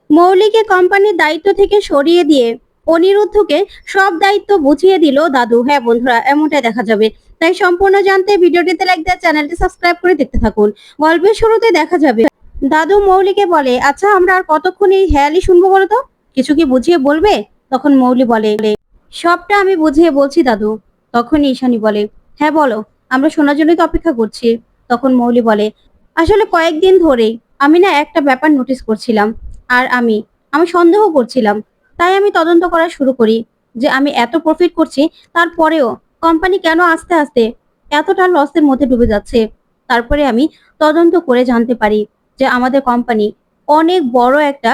মৌলিকে কোম্পানির দায়িত্ব থেকে সরিয়ে দিয়ে অনিরুদ্ধকে সব দায়িত্ব বুঝিয়ে দিল দাদু। হ্যাঁ বন্ধুরা, এমনটাই দেখা যাবে। তাই সম্পূর্ণ জানতে ভিডিওটিতে লাইক দিয়ে চ্যানেলটি সাবস্ক্রাইব করে দেখতে থাকুন। গল্পের শুরুতে দেখা যাবে দাদু মৌলিকে বলে, আচ্ছা আমরা আর কতক্ষণ এই হেয়ালি শুনবো বলো তো, কিছু কি বুঝিয়ে বলবে? তখন মৌলি বলে, সবটা আমি বুঝিয়ে বলছি দাদু। তখন ঈশানী বলে, হ্যাঁ বলো, আমরা শোনার জন্যই তো অপেক্ষা করছি। তখন মৌলি বলে, আসলে কয়েকদিন ধরেই আমি না একটা ব্যাপার নোটিস করছিলাম, আর আমি আমি সন্দেহ করছিলাম। তাই আমি তদন্ত করা শুরু করি যে আমি এত প্রফিট করছি, তারপরেও কোম্পানি কেন আস্তে আস্তে এতটা লসের মধ্যে ডুবে যাচ্ছে। তারপরে আমি তদন্ত করে জানতে পারি যে আমাদের কোম্পানি অনেক বড় একটা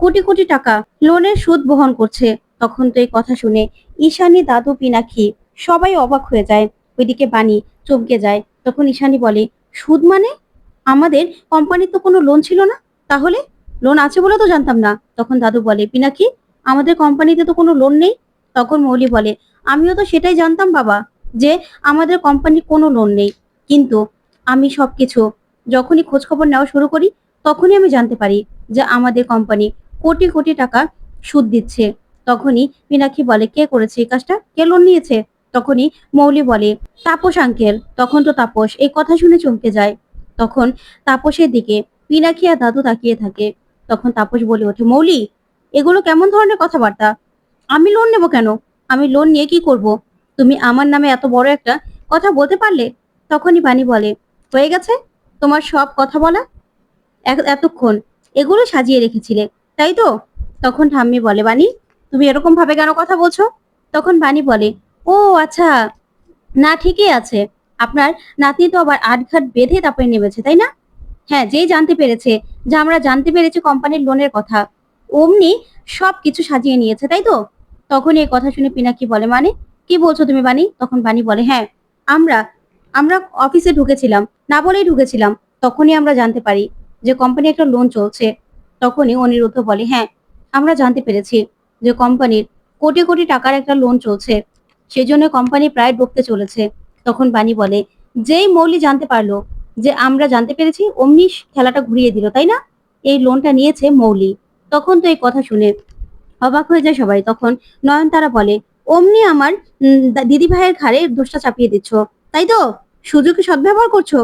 কোটি কোটি টাকা লোনের সুদ বহন করছে। তখন তো এই কথা শুনে ঈশানী, দাদু, পিনাক্ষী সবাই অবাক হয়ে যায়। ওইদিকে বাণী চমকে যায়। তখন ঈশানী বলে, সুদ মানে? আমাদের কোম্পানির তো কোনো লোন ছিল না, তাহলে? লোন আছে বলে তো জানতাম না। তখন দাদু বলে, পিনাকি, আমাদের কোম্পানিতে তো কোনো লোন নেই। তখন মৌলি বলে, আমিও তো সেটাই জানতাম বাবা, যে আমাদের কোম্পানির কোনো লোন নেই। কিন্তু আমি সবকিছু যখনই খোঁজ খবর নেওয়া শুরু করি, তখনই আমি জানতে পারি যে আমাদের কোম্পানি কোটি কোটি টাকা সুদ দিচ্ছে। তখনই পিনাক্ষী বলে, কে করেছে এই কাজটা, কে লোন নিয়েছে? তখনই মৌলি বলে, তাপস আঙ্কেল। তখন তো তাপস এই কথা শুনে চমকে যায়। তখন তাপসের দিকে পিনাকি আর দাদু তাকিয়ে থাকে। তখন তাপস বলে ওঠে, মৌলি, এগুলো কেমন ধরনের কথাবার্তা? আমি লোন নেব কেন? আমি লোন নিয়ে কি করব? তুমি আমার নামে এত বড় একটা কথা বলতে পারলে? তখনই বাণী বলে, হয়ে গেছে তোমার সব কথা বলা। এতক্ষণ এগুলো সাজিয়ে রেখেছিলে, তাই তো? তখন ঠাম্মি বলে, বাণী, তুমি এরকম ভাবে কেন কথা বলছো? তখন বাণী বলে, ও আচ্ছা, না ঠিকই আছে। আপনার নাতনি তো আবার আটঘাট বেঁধে তারপরে নেমেছে, তাই না? হ্যাঁ, যেই জানতে পেরেছে যে আমরা জানতে পেরেছি কোম্পানির লোনের কথা, অমনি সবকিছু সাজিয়ে নিয়েছে, তাই তো? তখন এই কথা শুনে পিনাকি বলে, মানে কি বলছো তুমি বাণী? তখন বাণী বলে, হ্যাঁ, আমরা আমরা অফিসে ঢুকেছিলাম, না বলেই ঢুকেছিলাম। তখনই আমরা জানতে পারি যে কোম্পানি একটা লোন চলছে। তখনই অনিরুদ্ধ বলে, হ্যাঁ, আমরা জানতে পেরেছি যে কোম্পানির কোটি কোটি টাকার একটা লোন চলছে, সেজন্য কোম্পানি প্রায় ডুবতে চলেছে। তখন বাণী বলে, যেই মৌলি জানতে পারলো যে আমরা জানতে পেরেছি, অমনি খেলাটা ঘুরিয়ে দিল, তাই না? এই লোনটা নিয়েছে মৌলি। তখন তো এই কথা শুনে অবাক হয়ে যায় সবাই। তখন নয়নতারা বলে, অমনি আমার দিদি ভাইয়ের ঘাড়ে দোষটা চাপিয়ে দিচ্ছ, তাই তো? সুযোগে সদ্ব্যবহার করছো।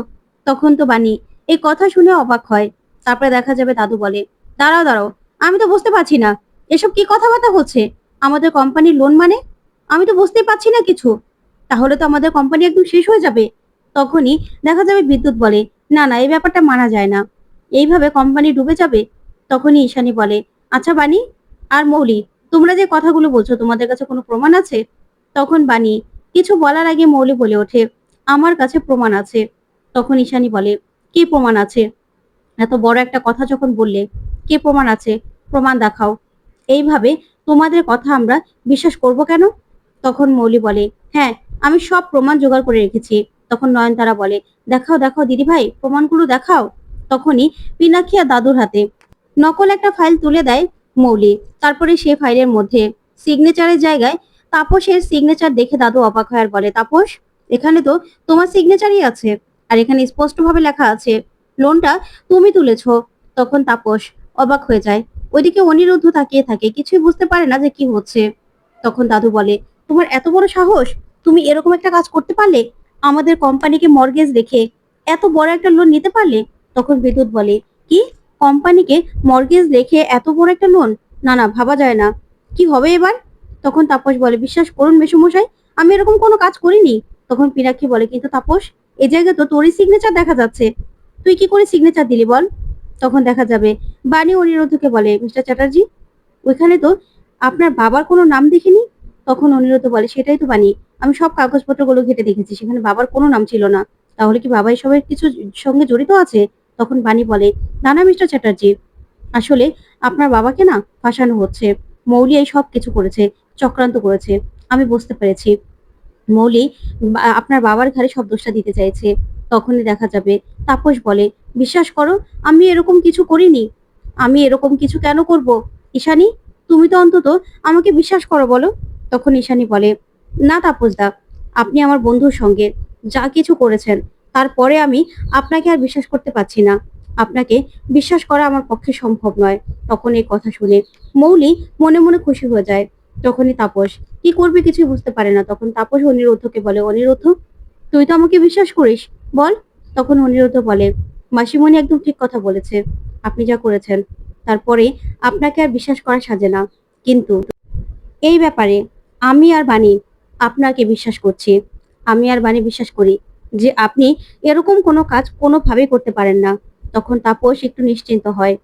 তখন তো বাণী এই কথা শুনে অবাক হয়। তারপরে দেখা যাবে দাদু বলে, দাঁড়াও দাঁড়াও, আমি তো বুঝতে পারছি না এসব কি কথাবার্তা হচ্ছে। আমাদের কোম্পানির লোন মানে? আমি তো বুঝতেই পারছি না কিছু। তাহলে তো আমাদের কোম্পানি একদম শেষ হয়ে যাবে। তখনই দেখা যাবে বিদ্যুৎ বলে, না না, এই ব্যাপারটা মানা যায় না, এইভাবে কোম্পানি ডুবে যাবে। তখনই ঈশানী বলে, আচ্ছা বাণী আর মৌলি, তোমরা যে কথাগুলো বলছো, তোমাদের কাছে কোনো প্রমাণ আছে? তখন বাণী কিছু বলার আগে মৌলি বলে ওঠে, আমার কাছে প্রমাণ আছে। তখন ঈশানী বলে, কি প্রমাণ আছে? এত বড় একটা কথা যখন বললে, কি প্রমাণ আছে? প্রমাণ দেখাও। এইভাবে তোমাদের কথা আমরা বিশ্বাস করব কেন? তখন মৌলি বলে, হ্যাঁ, আমি সব প্রমাণ জোগাড় করে রেখেছি। তখন নয়নতারা বলে, দেখাও দেখাও দিদি ভাই, প্রমাণগুলো দেখাও। তখনই পিনাক্ষী আর দাদুর হাতে নকল একটা ফাইল তুলে দেয় মৌলি। তারপরে সে ফাইলের মধ্যে সিগনেচারের জায়গায় তাপসের সিগনেচার দেখে দাদু অবাক হয় আর বলে, তাপস, এখানে তো তোমার সিগনেচারই আছে, আর এখানে স্পষ্টভাবে লেখা আছে লোনটা তুমি তুলেছ। তখন তাপস অবাক হয়ে যায়। ওইদিকে অনিরুদ্ধ তাকিয়ে থাকে, কিছুই বুঝতে পারে না যে কি হচ্ছে। তখন দাদু বলে, তোমার এত বড় সাহস, তুমি এরকম একটা কাজ করতে পারলে? আমাদের কোম্পানিকে মর্গেজ রেখে এত বড় একটা লোন নিতে পারলে? তখন বিদ্যুৎ বলে, কি, কোম্পানিকে মর্গেজ রেখে এত বড় একটা লোন? না না, ভাবা যায় না, কি হবে এবার? তখন তাপস বলে, বিশ্বাস করুন মেসোমশাই, আমি এরকম কোনো কাজ করিনি। তখন পিনাক্ষী বলে, কিন্তু তাপস, এই জায়গায় তো তোরই সিগনেচার দেখা যাচ্ছে, তুই কি করে সিগনেচার দিলি বল? তখন দেখা যাবে বাণী অনিরুদ্ধকে বলে, মিস্টার চ্যাটার্জি, ওইখানে তো আপনার বাবার কোনো নাম দেখিনি। তখন অনিরুদ্ধ বলে, সেটাই তো বাণী, আমি সব কাগজপত্রগুলো ঘেটে দেখেছি, সেখানে বাবার কোনো নাম ছিল না। তাহলে কি বাবা এসবের কিছু সঙ্গে জড়িত আছে? তখন বাণী বলে, না না মিস্টার চ্যাটার্জি, আসলে আপনার বাবাকে না ফাঁসানো হচ্ছে। মৌলি এই সব কিছু করেছে, চক্রান্ত করেছে, আমি বুঝতে পেরেছি। মৌলি আপনার বাবার ঘাড়ে সব দোষটা দিতে চাইছে। তখনই দেখা যাবে তাপস বলে, বিশ্বাস করো, আমি এরকম কিছু করিনি। আমি এরকম কিছু কেন করব? ঈশানী, তুমি তো অন্তত আমাকে বিশ্বাস করো বলো। তখন ঈশানী বলে, না তাপস দা, আপনি আমার বন্ধুর সঙ্গে যা কিছু করেছেন, তারপরে আমি আপনাকে আর বিশ্বাস করতে পারছি না। আপনাকে বিশ্বাস করা আমার পক্ষে সম্ভব নয়। তখন এই কথা শুনে মৌলি মনে মনে খুশি হয়ে যায়। তখনই তাপস কি করবে কিছুই বুঝতে পারে না। তখন তাপস অনিরুদ্ধকে বলে, অনিরুদ্ধ, তুই তো আমাকে বিশ্বাস করিস, বল। তখন অনিরুদ্ধ বলে, মাসিমণি একদম ঠিক কথা বলেছে, আপনি যা করেছেন তারপরে আপনাকে আর বিশ্বাস করা সাজে না। কিন্তু এই ব্যাপারে আমি আর বাণী আপনাকে বিশ্বাস করছি। আমি আর বাণী বিশ্বাস করি যে আপনি এরকম কোনো কাজ কোনোভাবেই করতে পারেন না। তখন তাপস একটু নিশ্চিন্ত হয়।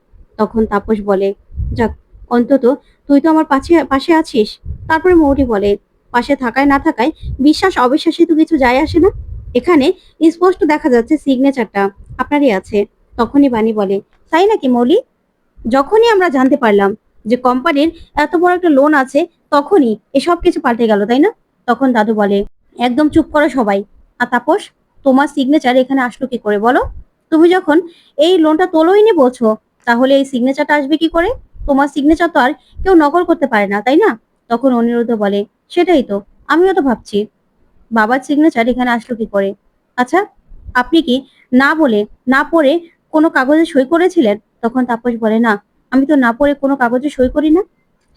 তখন তাপস বলে, যাক, অন্তত তুই তো আমার পাশে পাশে আছিস। তারপরে মৌরি বলে, পাশে থাকায় না থাকায় বিশ্বাস অবিশ্বাসে তো কিছু যায় আসে না। এখানে স্পষ্ট দেখা যাচ্ছে সিগনেচারটা আপনারই আছে। তখনই বাণী বলে, তাই নাকি মৌলি? যখনই আমরা জানতে পারলাম যে কোম্পানির এত বড় একটা লোন আছে, তখনই এসব কিছু পাল্টে গেল, তাই না? তখন দাদু বলে, একদম চুপ করো সবাই। আর তাপস, তোমার সিগনেচার এখানে আসলো কি করে বলো? তুমি যখন এই লোনটা তোলোইনি বলছো, তাহলে এই সিগনেচারটা আসবে কি করে? তোমার সিগনেচার তো আর কেউ নকল করতে পারে না, তাই না? তখন অনিরুদ্ধ বলে, সেটাই তো আমিও তো ভাবছি, বাবার সিগনেচার এখানে আসলো কি করে। আচ্ছা, আপনি কি না বলে না পড়ে কোনো কাগজে সই করেছিলেন? তখন তাপস বলে, না, আমি তো না পড়ে কোনো কাগজে সই করি না।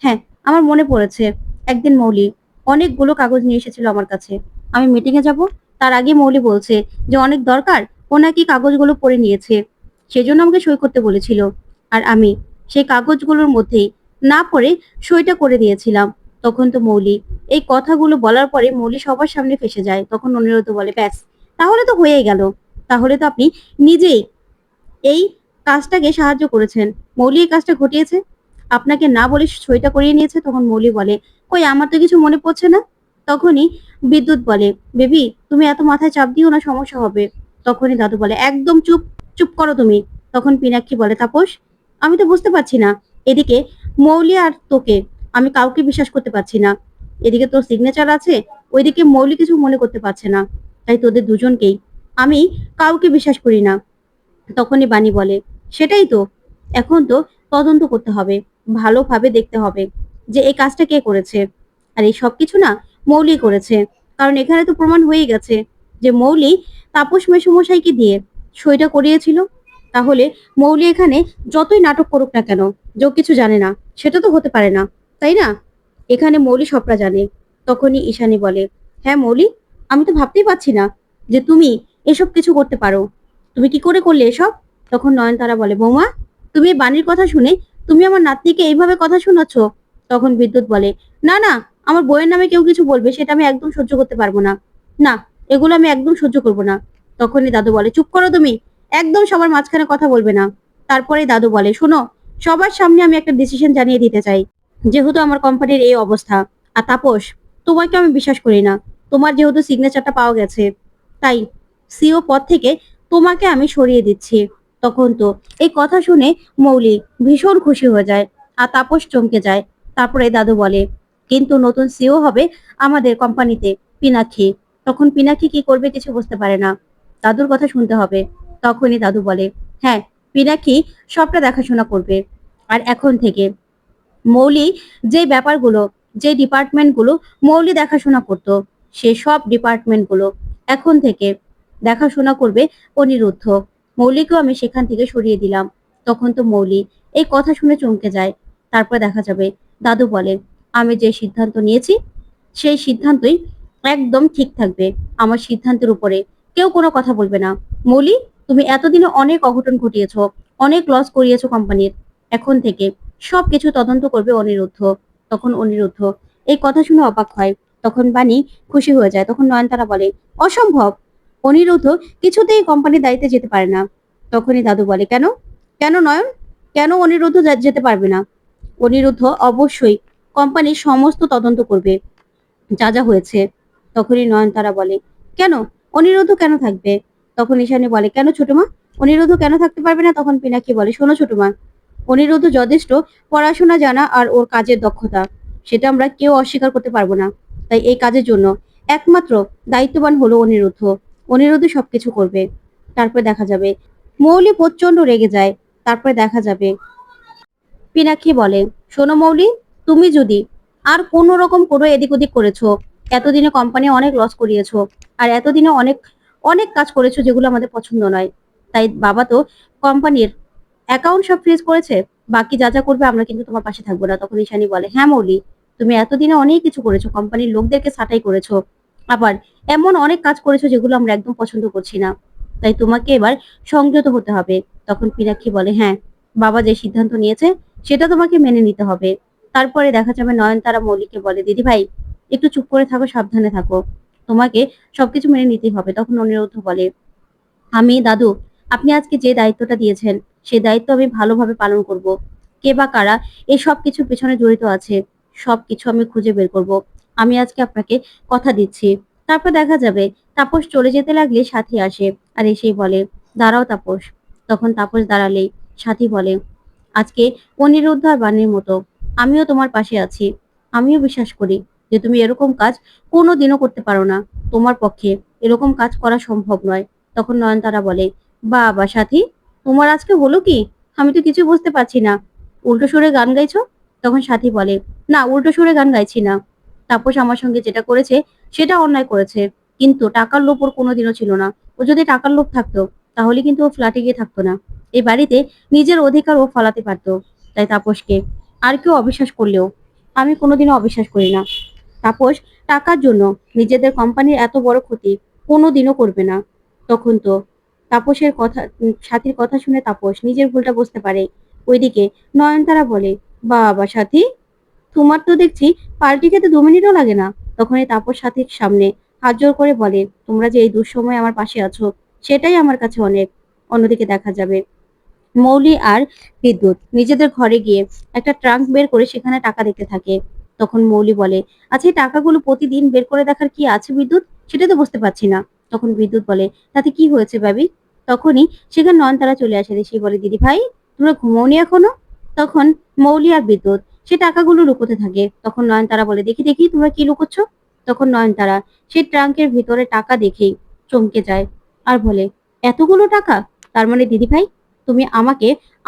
হ্যাঁ, আমার মনে পড়েছে, একদিন মৌলি অনেকগুলো কাগজ নিয়ে এসেছিল আমার কাছে। আমি মিটিং এ যাব, তার আগে মৌলি বলছে যে অনেক দরকার, ও নাকি কাগজগুলো পড়ে নিয়েছে, সেজন্য আমাকে সই করতে বলেছিল। আর আমি সেই কাগজগুলোর মধ্যেই না পড়ে সইটা করে দিয়েছিলাম। তখন তো মৌলি এই কথাগুলো বলার পরে মৌলি সবার সামনে ফেসে যায়। তখন অনিরুদ্ধ বলে, ব্যাস, তাহলে তো হয়েই গেল। তাহলে তো আপনি নিজেই এই কাজটাকে সাহায্য করেছেন। মৌলি এই কাজটা ঘটিয়েছে, আপনাকে না বলে সইটা করিয়ে নিয়েছে। তখন মৌলি বলে, কই, আমার তো কিছু মনে পড়ছে না। তখনই বিদ্যুৎ বলে, বেবি, তুমি এত মাথায় চাপ দিও না, সমস্যা হবে। তখনই দাদু বলে, একদম চুপ, চুপ করো তুমি। তখন পিনাক্ষী বলে, তাপস, আমি তো বুঝতে পারছি না, এদিকে মৌলি আর তোকে আমি কাউকে বিশ্বাস করতে পারছি না। এদিকে তোর সিগনেচার আছে, ওইদিকে মৌলি কিছু মনে করতে পারছে না। তাই তোদের দুজনকেই আমি কাউকে বিশ্বাস করি না। তখনই বাণী বলে, সেটাই তো, এখন তো তদন্ত করতে হবে, ভালোভাবে দেখতে হবে যে এই কাজটা কে করেছে। আর এই সব কিছু না মৌলি করেছে, কারণ এখানে তো প্রমাণ হয়ে গেছে যে মৌলি তাপস মেসোমশাইকে দিয়ে সইটা করিয়েছিল। তাহলে মৌলি এখানে যতই নাটক করুক না কেন, যে ও কিছু জানে না, সেটা তো হতে পারে না, তাই না? এখানে মৌলি সবটা জানে। তখনই ঈশানী বলে, হ্যাঁ মৌলি, আমি তো ভাবতেই পারছি না যে তুমি এসব কিছু করতে পারো। তুমি কি করে করলে এসব? তখন নয়নতারা বলে, বৌমা, তুমি এই বাণীর কথা শুনে তুমি আমার নাতনিকে এইভাবে কথা শোনাচ্ছ? তখন বিদ্যুৎ বলে, না না, আমার বইয়ের নামে কেউ কিছু বলবে সেটা আমি একদম সহ্য করতে পারবো না। না, এগুলো আমি একদম সহ্য করবো না। তখনই দাদু বলে, চুপ করো তুমি, একদম সবার মাঝখানে কথা বলবে না। তারপরে দাদু বলে, শোনো, সবার সামনে আমি একটা ডিসিশন জানিয়ে দিতে চাই। যেহেতু আমার কোম্পানির এই অবস্থা, আর তাপস, তোমাকে আমি বিশ্বাস করি না। তোমার যেহেতু সিগনেচারটা পাওয়া গেছে, তাই সিও পদ থেকে তোমাকে আমি সরিয়ে দিচ্ছি। তখন তো এই কথা শুনে মৌলি ভীষণ খুশি হয়ে যায়, আর তাপস চমকে যায়। তারপরে দাদু বলে, কিন্তু নতুন সিও হবে আমাদের কোম্পানিতে পিনাক্ষী। তখন পিনাক্ষী কি করবে কিছু বুঝতে পারে না, দাদুর কথা শুনতে হবে। তখনই দাদু বলে, হ্যাঁ, পিনাক্ষী সবটা দেখাশোনা করবে। আর এখন থেকে মৌলি যে ব্যাপারগুলো, যে ডিপার্টমেন্টগুলো মৌলি দেখাশোনা করত, সে সব ডিপার্টমেন্টগুলো এখন থেকে দেখাশোনা করবে অনিরুদ্ধ। মৌলিকেও আমি সেখান থেকে সরিয়ে দিলাম। তখন তো মৌলি এই কথা শুনে চমকে যায়। তারপর দেখা যাবে দাদু বলে, আমি যে সিদ্ধান্ত নিয়েছি সেই সিদ্ধান্তই একদম ঠিক থাকবে। আমার সিদ্ধান্তের উপরে কেউ কোনো কথা বলবে না। মৌলি, তুমি এতদিনে অনেক অঘটন ঘটিয়েছো, অনেক লস করিয়েছো কোম্পানির। এখন থেকে সবকিছু তদন্ত করবে অনিরুদ্ধ। তখন অনিরুদ্ধ এই কথা শুনে অবাক হয়। তখন বাণী খুশি হয়ে যায়। তখন নয়নতারা বলে, অসম্ভব, অনিরুদ্ধ কিছুতেই কোম্পানির দায়িত্বে যেতে পারে না। তখনই দাদু বলে, কেন? কেন নয়ন, কেন অনিরুদ্ধ যেতে পারবে না? অনিরুদ্ধ অবশ্যই কোম্পানির সমস্ত তদন্ত করবে, যা যা হয়েছে। তখনই নয়নতারা বলে, কেন অনিরুদ্ধ কেন থাকবে? তখন ঈশানী বলে, কেন ছোট মা, অনিরুদ্ধ কেন থাকতে পারবে না? তখন পিনাকি বলে, শোনো ছোট মা, অনিরুদ্ধ যথেষ্ট পড়াশোনা জানা আর ওর কাজের দক্ষতা, সেটা আমরা কেউ অস্বীকার করতে পারবো না। তাই এই কাজের জন্য একমাত্র দায়িত্ববান হলো অনিরুদ্ধ। অনিরুদ্ধ সবকিছু করবে। তারপরে দেখা যাবে মৌলি প্রচন্ড রেগে যায়। তারপরে দেখা যাবে পিনাক্ষী বলে, শোনো মৌলি, তুমি যদি আর কোনো রকম কোনো এদিক ওদিক করেছো, এতদিনে কোম্পানি অনেক লস করিয়েছো, আর এতদিনে অনেক অনেক কাজ করেছো যেগুলো আমাদের পছন্দ নয়, তাই বাবা তো কোম্পানির অ্যাকাউন্ট সব ফ্রিজ করেছে, বাকি যা যা করবে আমরা কিন্তু তোমার পাশে থাকবো না। তখন ঈশানী বলে, হ্যাঁ মৌলি, তুমি এতদিনে অনেক কিছু করেছো, কোম্পানির লোকদেরকে ছাঁটাই করেছো, আবার এমন অনেক কাজ করেছো যেগুলো আমরা একদম পছন্দ করছি না, তাই তোমাকে এবার সংযত হতে হবে। তখন পিনাক্ষী বলে, হ্যাঁ, বাবা যে সিদ্ধান্ত নিয়েছে সেটা তোমাকে মেনে নিতে হবে। তারপরে দেখা যাবে নয়নতারা মৌলিকে বলে, দিদি ভাই একটু চুপ করে থাকো, সাবধানে থাকো, তোমাকে সবকিছু মেনে নিতেই হবে। তখন অনিরুদ্ধ বলে, আমি দাদু, আপনি আজকে যে দায়িত্বটা দিয়েছেন সেই দায়িত্ব আমি ভালোভাবে পালন করব। কে বা কারা এই সব কিছুর পেছনে জড়িত আছে সবকিছু আমি খুঁজে বের করব। আমি আজকে আপনাকে কথা দিচ্ছি। তারপর দেখা যাবে তাপস চলে যেতে লাগলে সাথী আসে আর এসেই বলে, দাঁড়াও তাপস। তখন তাপস দাঁড়ালেই সাথী বলে, আজকে অনিরুদ্ধ আর বাণীর মতো আমিও তোমার পাশে আছি। আমিও বিশ্বাস করি যে তুমি এরকম কাজ কোনোদিনও করতে পারো না, তোমার পক্ষে এরকম কাজ করা সম্ভব নয়। তখন নয়নতারা বলে, বাবা সাথী, তোমার আজকে হলো কি? আমি তো কিছু বুঝতে পারছি না, উল্টো সুরে গান গাইছো? তখন সাথী বলে, না, উল্টো সুরে গান গাইছি না। তাপস আমার সঙ্গে যেটা করেছে সেটা অন্যায় করেছে, কিন্তু টাকার লোভ ওর কোনোদিনও ছিল না। ও যদি টাকার লোভ থাকতো তাহলে কিন্তু ও ফ্ল্যাটে গিয়ে থাকতো না, এই বাড়িতে নিজের অধিকার ও ফলাতে পারতো। তাই তাপসকে আর কেউ অবিশ্বাস করলেও আমি কোনোদিনও অবিশ্বাস করি না। তাপস টাকার জন্য নিজেদের কোম্পানির এত বড় ক্ষতি কোনোদিনও করবে না। তখন তো তাপসের কথা সাথীর কথা শুনে তাপস নিজের ভুলটা বুঝতে পারে। ওইদিকে নয়নতারা বলে, বাবা সাথী, তোমার তো দেখছি পার্টি খেতে 2 মিনিটও লাগে না। তখন এই তাপস সাথীর সামনে হাত জোড় করে বলে, তোমরা যে এই দুঃসময়ে আমার পাশে আছো সেটাই আমার কাছে অনেক। অন্যদিকে দেখা যাবে মৌলি আর বিদ্যুৎ নিজেদের ঘরে গিয়ে একটা ট্রাঙ্ক বের করে সেখানে টাকা দেখতে থাকে। তখন মৌলি বলে, আচ্ছা এই টাকাগুলো প্রতিদিন বের করে দেখার কি আছে বিদ্যুৎ, সেটা তো বুঝতে পারছি না। তখন বিদ্যুৎ বলে, তাতে কি হয়েছে ভাবি? তখনই সেখানে নয়নতারা চলে আসে, সে বলে, দিদি ভাই তোমরা ঘুমোওনি এখনো? তখন মৌলি আর বিদ্যুৎ সে টাকাগুলো লুকোতে থাকে। তখন নয়নতারা বলে, দেখি দেখি তোমরা কি লুকোচ্ছ। তখন নয়নতারা সেই ট্রাঙ্কের ভিতরে টাকা দেখেই চমকে যায় আর বলে, এতগুলো টাকা? তার মানে দিদি ভাই তুমি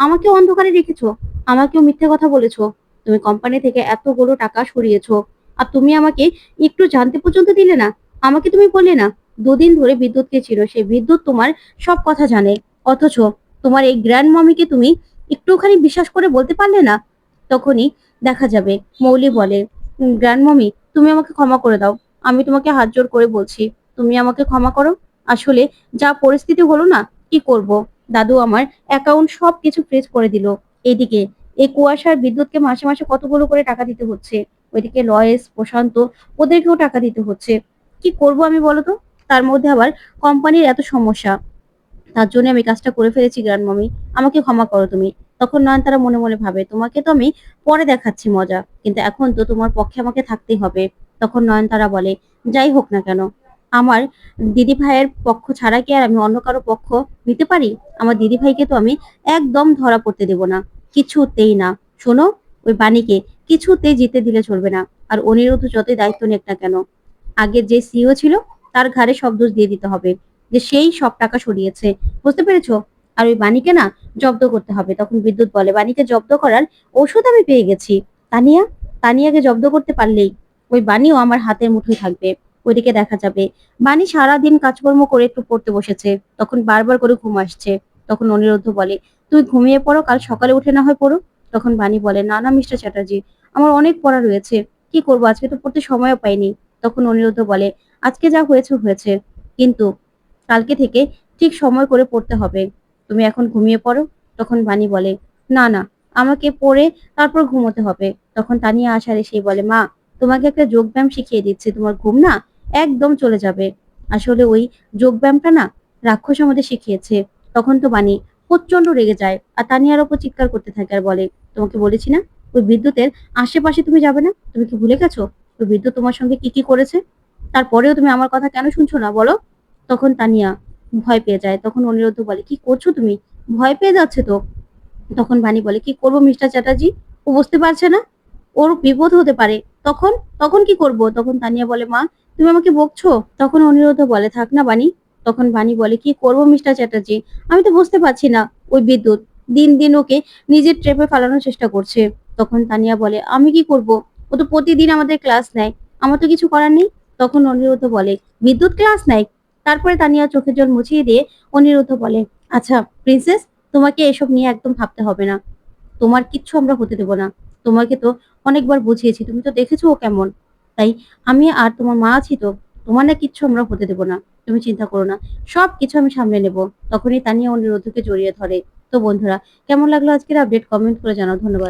আমাকেও অন্ধকারে রেখেছো, আমাকেও মিথ্যে কথা বলেছো, তুমি কোম্পানি থেকে এতগুলো টাকা সরিয়েছো, আর তুমি আমাকে একটু জানতে পর্যন্ত দিলে না, আমাকে তুমি বললে না 2 দিন ধরে বিদ্যুৎকে ছিল, সেই বিদ্যুৎ তোমার সব কথা জানে, অথচ তোমার এই গ্র্যান্ড মামিকে তুমি একটুখানি বিশ্বাস করে বলতে পারলে না। তখনই দেখা যাবে মৌলি বলে, গ্র্যান্ড মামি তুমি আমাকে ক্ষমা করে দাও, আমি তোমাকে হাত জোড় করে বলছি, তুমি আমাকে ক্ষমা করো। আসলে যা পরিস্থিতি হলো না, কি করব, দাদু আমার অ্যাকাউন্ট সবকিছু ফ্রিজ করে দিল। এইদিকে এই কুয়াশার বিদ্যুৎকে মাসে মাসে কতগুলো করে টাকা দিতে হচ্ছে, ওইদিকে লয়েস প্রশান্ত ওদেরকেও টাকা দিতে হচ্ছে। কি করব আমি বলো তো? তার মধ্যে আবার কোম্পানির এত সমস্যা, তার জন্য আমি কাজটা করে ফেলেছি গ্র্যান্ড মামি, আমাকে ক্ষমা করো তুমি। তখন নয়নতারা মনে মনে ভাবে, তোমাকে তো আমি পরে দেখাচ্ছি মজা, কিন্তু এখন তো তোমার পক্ষে আমাকে থাকতেই হবে। তখন নয়নতারা বলে, যাই হোক না কেন, আমার দিদি ভাইয়ের পক্ষ ছাড়া কি আর আমি অন্য কারো পক্ষ নিতে পারি? আমার দিদি ভাইকে তো আমি একদম ধরা পড়তে দেব না, কিছুতেই না। শোনো, ওই বাণীকে কিছুতেই জিতে দিলে চলবে না। আর অনিরুদ্ধ যতই দায়িত্ব নেক না কেন, আগের যে সিইও ছিল তার ঘাড়ে সব দোষ দিয়ে দিতে হবে যে সেই সব টাকা সরিয়েছে, বুঝতে পেরেছো? আর ওই বাণীকে না জব্দ করতে হবে। তখন বিদ্যুৎ বলে, বাণীকে জব্দ করার ওষুধ আমি পেয়ে গেছি। তানিয়া, তানিয়াকে জব্দ করতে পারলেই ওই বাণীও আমার হাতের মুঠোয় থাকবে। ওইদিকে দেখা যাবে বাণী সারাদিন কাজকর্ম করে একটু পড়তে বসেছে, তখন বারবার করে ঘুম আসছে। তখন অনিরুদ্ধ বলে, তুই ঘুমিয়ে পড়ো, কাল সকালে উঠে না হয় পড়ো। তখন বাণী বলে, না না মিস্টার চ্যাটার্জি, আমার অনেক পড়া রয়েছে, কি করবো, আজকে তো পড়তে সময়ও পাইনি। তখন অনিরুদ্ধ বলে, আজকে যা হয়েছে হয়েছে, কিন্তু কালকে থেকে ঠিক সময় করে পড়তে হবে, তুমি এখন ঘুমিয়ে পড়ো। তখন বাণী বলে, না না, আমাকে পড়ে তারপর ঘুমোতে হবে। তখন তানিয়া আসার এসেই বলে, মা তোমাকে একটা যোগ ব্যায়াম শিখিয়ে দিচ্ছে, তোমার ঘুম না একদম চলে যাবে। আসলে ওই যোগ ব্যায়ামটা না রাক্ষস আমাদের শিখিয়েছে। তখন তো বাণী প্রচন্ড রেগে যায় আর তানিয়ার ওপর চিৎকার করতে থাকে আর বলে, তোমাকে বলেছি না ওই বিদ্যুতের আশেপাশে তুমি যাবে না, তুমি কি ভুলে গেছো ওই বিদ্যুৎ তোমার সঙ্গে কি কি করেছে? তারপরেও তুমি আমার কথা কেন শুনছো না বলো? তখন তানিয়া ভয় পেয়ে যায়। তখন অনিরুদ্ধ বলে, কি করছো তুমি? ভয় পেয়ে যাচ্ছে তো। তখন বাণী বলে, কি করবো মিস্টার চ্যাটার্জি, ও বুঝতে পারছে না, ওর বিপদ হতে পারে, তখন তখন কি করব? তখন তানিয়া বলে, মা তুমি আমাকে বকছো। তখন অনিরুদ্ধ বলে, থাক না বাণী। তখন বাণী বলে, কি করবো মিস্টার চ্যাটার্জি, আমি তো বুঝতে পারছি না, ওই বিদ্যুৎ দিন দিন ওকে নিজের ট্রেপে ফেলানোর চেষ্টা করছে। তখন তানিয়া বলে, আমি কি করব, ও তো প্রতিদিন আমাদের ক্লাস নেয়, আমার তো কিছু করার নেই। তখন অনিরুদ্ধ বলে, বিদ্যুৎ ক্লাস নেয়? তারপরে তানিয়া চোখের জল মুছিয়ে দিয়ে অনিরুদ্ধ বলে, আচ্ছা প্রিন্সেস, তোমাকে এসব নিয়ে একদম ভাবতে হবে না। তোমার কিচ্ছু আমরা হতে দেব না। তোমাকে তো অনেকবার বুঝিয়েছি, তুমি তো দেখেছো ও কেমন। তাই আমি আর তোমার মা আছি তো, তোমার না কিচ্ছু আমরা হতে দেব না। তুমি চিন্তা করো না, সবকিছু আমি সামলে নেব। তখনই তানিয়া অনিরুদ্ধকে জড়িয়ে ধরে। তো বন্ধুরা, কেমন লাগলো আজকের আপডেট কমেন্ট করে জানাও। ধন্যবাদ।